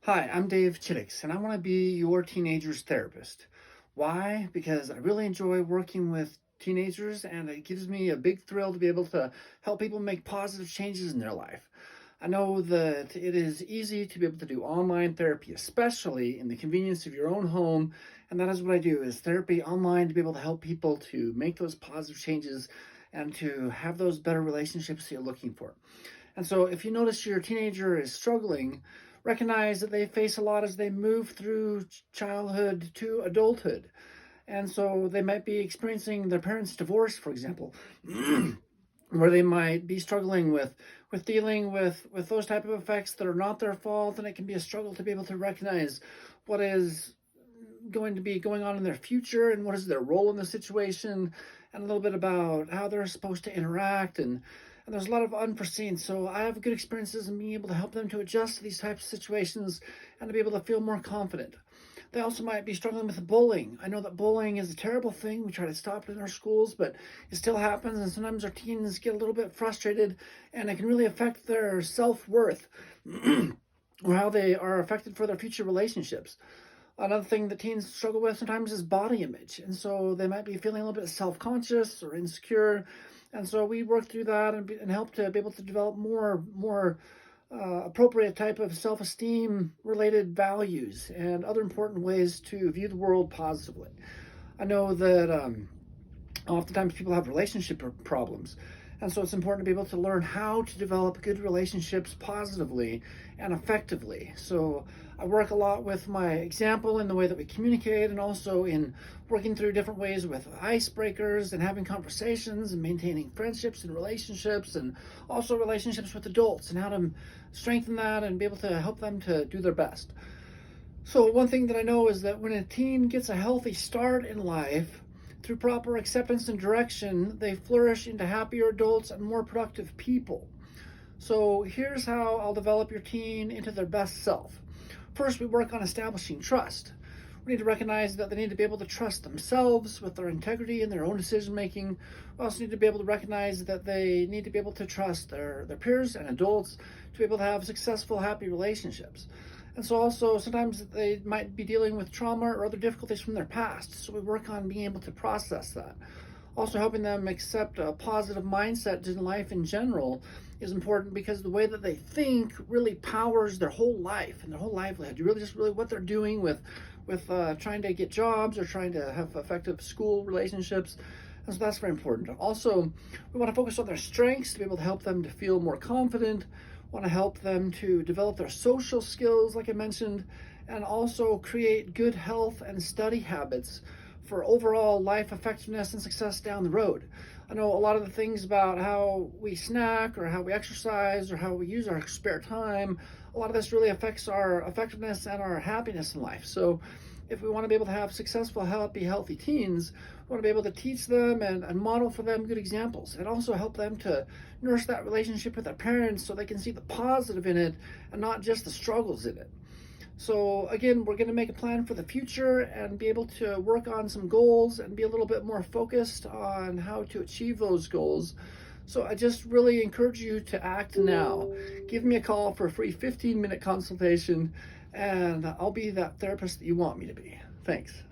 Hi, I'm Dave Chittix, and I want to be your teenager's therapist. Why? Because I really enjoy working with teenagers, and it gives me a big thrill to be able to help people make positive changes in their life. I know that it is easy to be able to do online therapy, especially in the convenience of your own home, and that is what I do, is therapy online to be able to help people to make those positive changes and to have those better relationships you're looking for. And so if you notice your teenager is struggling, recognize that they face a lot as they move through childhood to adulthood. And so they might be experiencing their parents' divorce, for example, where they might be struggling with dealing with those type of effects that are not their fault, and it can be a struggle to be able to recognize what is going to be going on in their future and what is their role in the situation, and a little bit about how they're supposed to interact, and there's a lot of unforeseen. So I have good experiences in being able to help them to adjust to these types of situations and to be able to feel more confident. They also might be struggling with bullying. I know that bullying is a terrible thing. We try to stop it in our schools, but it still happens, and sometimes our teens get a little bit frustrated, and it can really affect their self-worth or how they are affected for their future relationships. Another thing that teens struggle with sometimes is body image. And so they might be feeling a little bit self-conscious or insecure. And so we work through that and help to be able to develop more appropriate type of self-esteem related values and other important ways to view the world positively. I know that oftentimes people have relationship problems. And so it's important to be able to learn how to develop good relationships positively and effectively. So I work a lot with my example in the way that we communicate, and also in working through different ways with icebreakers and having conversations and maintaining friendships and relationships, and also relationships with adults and how to strengthen that and be able to help them to do their best. So one thing that I know is that when a teen gets a healthy start in life, through proper acceptance and direction, they flourish into happier adults and more productive people. So here's how I'll develop your teen into their best self. First, we work on establishing trust. We need to recognize that they need to be able to trust themselves with their integrity and their own decision making. We also need to be able to recognize that they need to be able to trust their peers and adults to be able to have successful, happy relationships. And so also sometimes they might be dealing with trauma or other difficulties from their past. So we work on being able to process that. Also helping them accept a positive mindset in life in general is important, because the way that they think really powers their whole life and their whole livelihood. Really what they're doing with trying to get jobs or trying to have effective school relationships. And so that's very important. Also, we want to focus on their strengths to be able to help them to feel more confident. Want to help them to develop their social skills, like I mentioned, and also create good health and study habits for overall life effectiveness and success down the road. I know a lot of the things about how we snack or how we exercise or how we use our spare time, a lot of this really affects our effectiveness and our happiness in life. So if we want to be able to have successful, happy, healthy teens, we want to be able to teach them and model for them good examples, and also help them to nurse that relationship with their parents so they can see the positive in it and not just the struggles in it. So again, we're going to make a plan for the future and be able to work on some goals and be a little bit more focused on how to achieve those goals. So I just really encourage you to act now. Give me a call for a free 15-minute consultation, and I'll be that therapist that you want me to be. Thanks.